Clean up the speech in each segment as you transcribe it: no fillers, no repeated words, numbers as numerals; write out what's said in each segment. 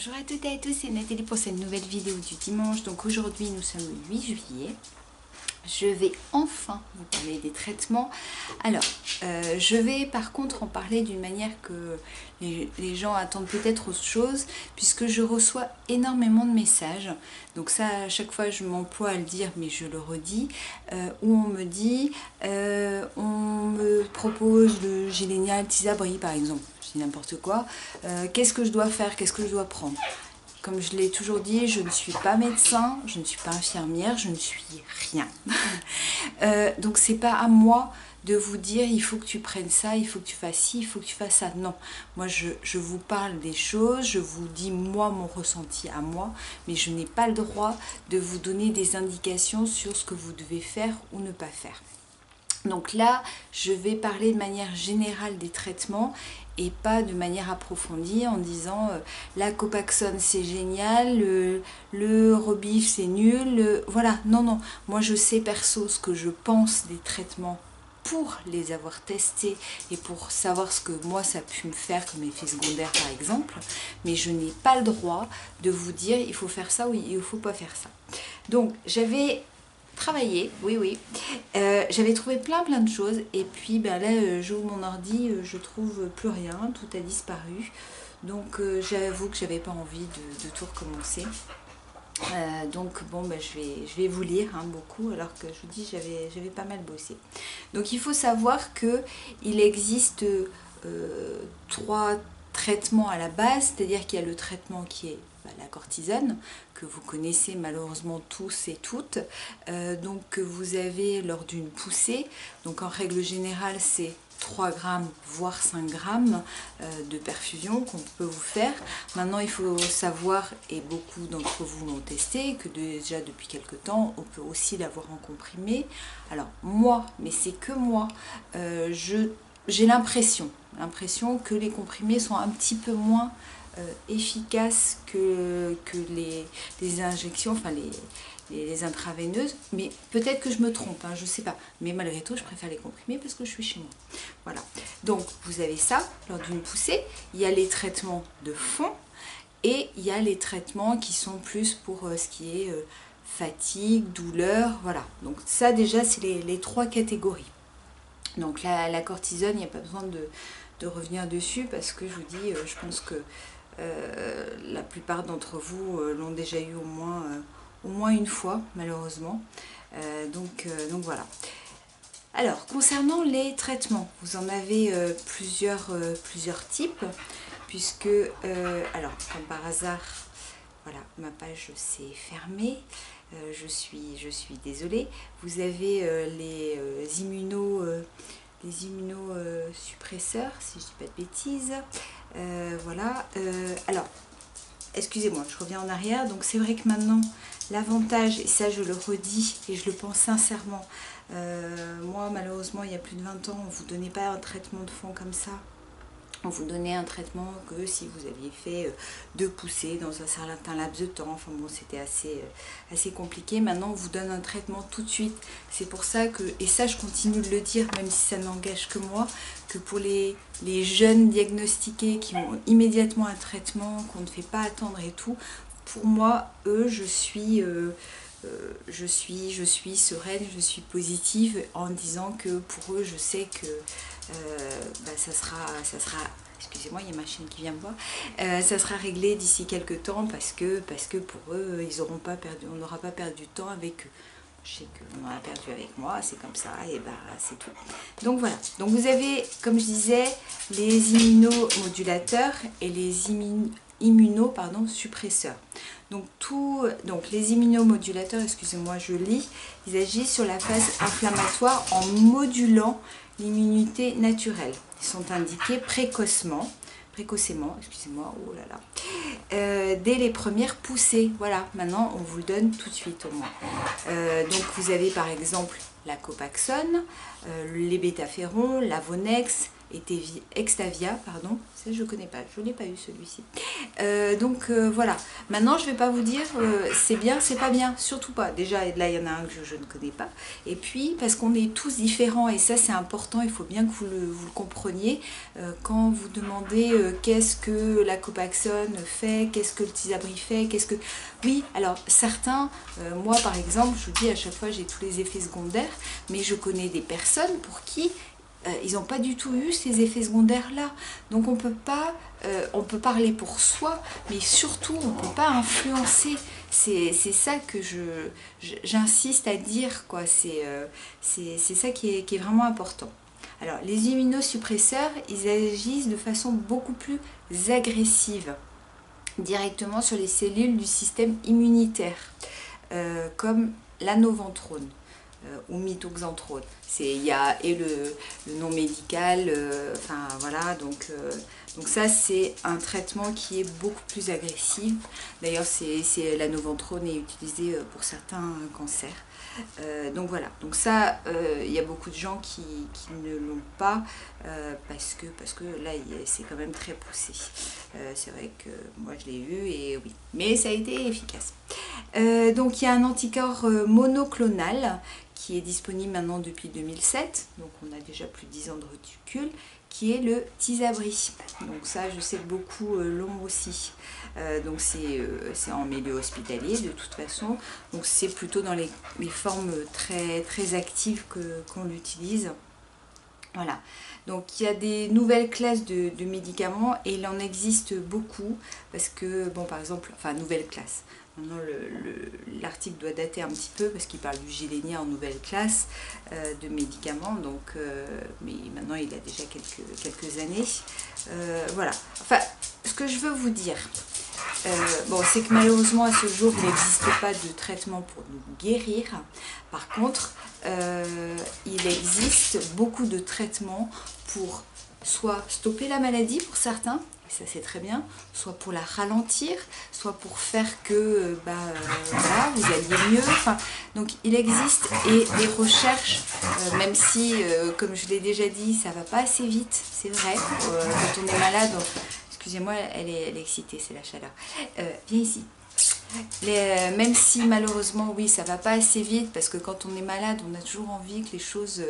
Bonjour à toutes et à tous, c'est Nathalie pour cette nouvelle vidéo du dimanche. Donc aujourd'hui nous sommes le 8 juillet. Je vais enfin vous parler des traitements. Alors, je vais par contre en parler d'une manière que les gens attendent peut-être autre chose, puisque je reçois énormément de messages. Donc ça, à chaque fois, je m'emploie à le dire, mais je le redis, où on me dit, on me propose le Gilenya Tysabri, par exemple, je dis n'importe quoi. Qu'est-ce que je dois faire? Qu'est-ce que je dois prendre? Comme je l'ai toujours dit, je ne suis pas médecin, je ne suis pas infirmière, je ne suis rien. Donc c'est pas à moi de vous dire il faut que tu prennes ça, il faut que tu fasses ci, il faut que tu fasses ça. Non, moi je vous parle des choses, je vous dis moi mon ressenti à moi, mais je n'ai pas le droit de vous donner des indications sur ce que vous devez faire ou ne pas faire. Donc là, je vais parler de manière générale des traitements et pas de manière approfondie en disant la Copaxone c'est génial, le Rebif c'est nul, voilà, non, non. Moi je sais perso ce que je pense des traitements pour les avoir testés et pour savoir ce que moi ça a pu me faire comme effet secondaire par exemple, mais je n'ai pas le droit de vous dire il faut faire ça ou il ne faut pas faire ça. Donc j'avais travailler, oui. J'avais trouvé plein de choses et puis ben là j'ouvre mon ordi, je trouve plus rien, tout a disparu. Donc j'avoue que j'avais pas envie de tout recommencer. Donc bon ben, je vais vous lire beaucoup alors que je vous dis j'avais pas mal bossé. Donc il faut savoir que il existe 3 traitements à la base, c'est-à-dire qu'il y a le traitement qui est la cortisone, que vous connaissez malheureusement tous et toutes, donc que vous avez lors d'une poussée. Donc en règle générale c'est 3 grammes voire 5 grammes de perfusion qu'on peut vous faire. Maintenant il faut savoir, et beaucoup d'entre vous l'ont testé, que déjà depuis quelques temps on peut aussi l'avoir en comprimé. Alors moi, mais c'est que moi, j'ai l'impression que les comprimés sont un petit peu moins efficaces que les injections, enfin les intraveineuses, mais peut-être que je me trompe, je sais pas, mais malgré tout je préfère les comprimés parce que je suis chez moi. Voilà, donc vous avez ça lors d'une poussée. Il y a les traitements de fond et il y a les traitements qui sont plus pour ce qui est fatigue, douleur, voilà. Donc ça déjà c'est les 3 catégories. Donc la cortisone, il n'y a pas besoin de revenir dessus parce que je vous dis, je pense que la plupart d'entre vous l'ont déjà eu au moins une fois malheureusement. Donc voilà. Alors concernant les traitements, vous en avez plusieurs types, puisque alors comme par hasard, voilà, ma page s'est fermée. Je suis désolée. Vous avez les immunosuppresseurs, si je dis pas de bêtises. Voilà. Alors, excusez-moi, je reviens en arrière. Donc c'est vrai que maintenant, l'avantage, et ça je le redis et je le pense sincèrement, moi malheureusement il y a plus de 20 ans, on ne vous donnait pas un traitement de fond comme ça. On vous donnait un traitement que si vous aviez fait 2 poussées dans un certain laps de temps. Enfin bon, c'était assez compliqué. Maintenant, on vous donne un traitement tout de suite. C'est pour ça que, et ça je continue de le dire, même si ça n'engage que moi, que pour les jeunes diagnostiqués qui ont immédiatement un traitement, qu'on ne fait pas attendre et tout, pour moi, eux, je suis sereine, je suis positive en disant que pour eux, je sais que ça sera, excusez-moi, il y a ma chienne qui vient me voir, ça sera réglé d'ici quelques temps parce que pour eux, ils n'auront pas perdu, on n'aura pas perdu de temps avec eux. Je sais qu'on en a perdu avec moi, c'est comme ça, et c'est tout. Donc voilà, donc vous avez, comme je disais, les immunomodulateurs et les suppresseurs. Donc les immunomodulateurs, excusez-moi, je lis, ils agissent sur la phase inflammatoire en modulant l'immunité naturelle. Ils sont indiqués précocement, excusez-moi, oh là là, dès les premières poussées. Voilà, maintenant on vous le donne tout de suite au moins. Donc vous avez par exemple la Copaxone, les bêta-ferrons, l'Avonex, Extavia, pardon, ça je connais pas, je n'ai pas eu celui-ci. Voilà, maintenant je vais pas vous dire c'est bien, c'est pas bien, surtout pas. Déjà là il y en a un que je ne connais pas, et puis parce qu'on est tous différents, et ça c'est important, il faut bien que vous le compreniez, quand vous demandez qu'est-ce que la Copaxone fait, qu'est-ce que le Tysabri fait, qu'est-ce que... Oui, alors certains, moi par exemple, je vous dis à chaque fois j'ai tous les effets secondaires, mais je connais des personnes pour qui ils n'ont pas du tout eu ces effets secondaires là, donc on peut parler pour soi, mais surtout on ne peut pas influencer. C'est ça que j'insiste à dire, quoi. C'est ça qui est vraiment important. Alors les immunosuppresseurs, ils agissent de façon beaucoup plus agressive directement sur les cellules du système immunitaire, comme l'anoventrone ou mitoxantrone. Il y a et le nom médical, enfin voilà, donc ça c'est un traitement qui est beaucoup plus agressif. D'ailleurs l'anoventrone est utilisé pour certains cancers. Donc voilà, donc ça il y a beaucoup de gens qui ne l'ont pas parce que là c'est quand même très poussé. C'est vrai que moi je l'ai eu et oui, mais ça a été efficace. Donc il y a un anticorps monoclonal qui est disponible maintenant depuis 2007, donc on a déjà plus de 10 ans de recul, qui est le Tysabri. Donc ça je sais que beaucoup l'ont aussi. Donc c'est en milieu hospitalier de toute façon, donc c'est plutôt dans les formes très actives qu'on l'utilise. Voilà, donc il y a des nouvelles classes de médicaments et il en existe beaucoup parce que, bon par exemple, enfin nouvelle classe, maintenant l'article doit dater un petit peu parce qu'il parle du Gilenya en nouvelle classe de médicaments, donc, mais maintenant il a déjà quelques années. Voilà, enfin ce que je veux vous dire, bon, c'est que malheureusement à ce jour il n'existe pas de traitement pour nous guérir. Par contre, il existe beaucoup de traitements pour soit stopper la maladie pour certains, et ça c'est très bien, soit pour la ralentir, soit pour faire que voilà, vous alliez mieux. Enfin, donc il existe, et les recherches, même si comme je l'ai déjà dit, ça va pas assez vite, c'est vrai, quand on est malade. Excusez-moi, elle est excitée, c'est la chaleur. Viens ici. Même si malheureusement, oui, ça va pas assez vite, parce que quand on est malade, on a toujours envie que les choses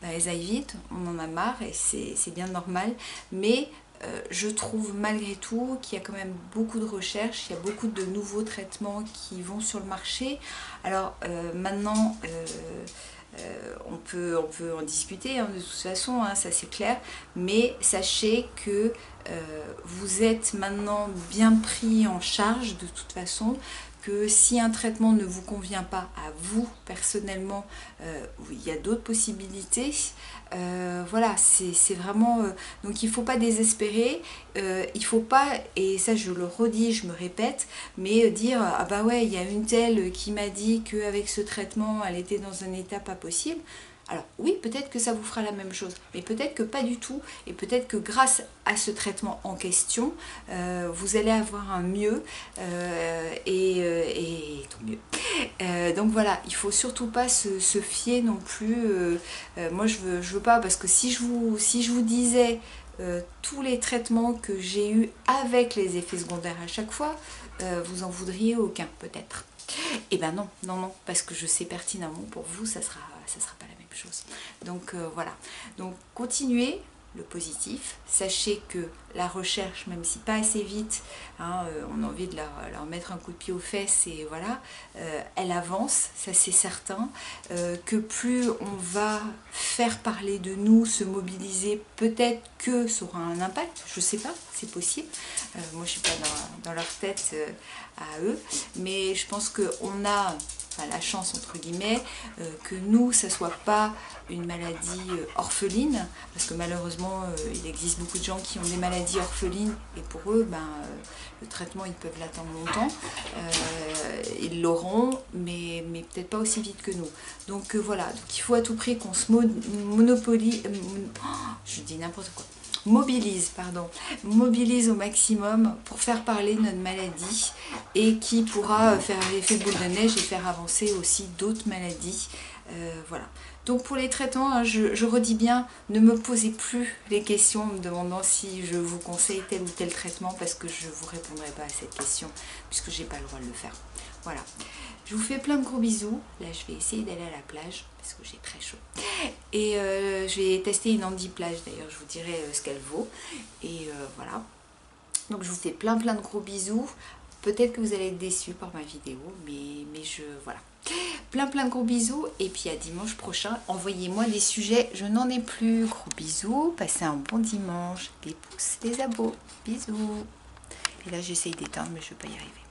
elles aillent vite, on en a marre, et c'est bien normal. Mais je trouve malgré tout qu'il y a quand même beaucoup de recherches, il y a beaucoup de nouveaux traitements qui vont sur le marché. Alors maintenant... on peut en discuter de toute façon, ça c'est clair, mais sachez que vous êtes maintenant bien pris en charge de toute façon, que si un traitement ne vous convient pas à vous personnellement, il y a d'autres possibilités. Voilà, c'est vraiment... donc il ne faut pas désespérer, il ne faut pas, et ça je le redis, je me répète, mais dire « Ah bah ouais, il y a une telle qui m'a dit qu'avec ce traitement, elle était dans un état pas possible ». Alors oui, peut-être que ça vous fera la même chose, mais peut-être que pas du tout, et peut-être que grâce à ce traitement en question, vous allez avoir un mieux, et tant mieux. Donc voilà, il faut surtout pas se fier non plus. Moi je veux pas, parce que si je vous disais tous les traitements que j'ai eu avec les effets secondaires à chaque fois, vous en voudriez aucun peut-être. Et ben non, parce que je sais pertinemment pour vous ça sera pas la même chose. Donc voilà, donc continuez le positif, sachez que la recherche, même si pas assez vite, on a envie de leur mettre un coup de pied aux fesses, et voilà, elle avance, ça c'est certain, que plus on va faire parler de nous, se mobiliser, peut-être que ça aura un impact, je sais pas, c'est possible, moi je suis pas dans leur tête à eux, mais je pense qu'on a la chance entre guillemets que nous ça soit pas une maladie orpheline, parce que malheureusement il existe beaucoup de gens qui ont des maladies orphelines, et pour eux le traitement ils peuvent l'attendre longtemps, ils l'auront, mais peut-être pas aussi vite que nous. Donc voilà, donc il faut à tout prix qu'on se mobilise au maximum pour faire parler notre maladie, et qui pourra faire l'effet boule de neige et faire avancer aussi d'autres maladies. Voilà, Donc pour les traitements, hein, je redis bien, ne me posez plus les questions en me demandant si je vous conseille tel ou tel traitement parce que je ne vous répondrai pas à cette question puisque j'ai pas le droit de le faire. Voilà, je vous fais plein de gros bisous. Là je vais essayer d'aller à la plage parce que j'ai très chaud. Et je vais tester une handi-plage d'ailleurs, je vous dirai ce qu'elle vaut. Et voilà, donc je vous fais plein de gros bisous. Peut-être que vous allez être déçus par ma vidéo, mais voilà. Plein de gros bisous et puis à dimanche prochain. Envoyez-moi des sujets, je n'en ai plus. Gros bisous, passez un bon dimanche. Des pouces, des abos, bisous. Et là j'essaye d'éteindre mais je ne vais pas y arriver.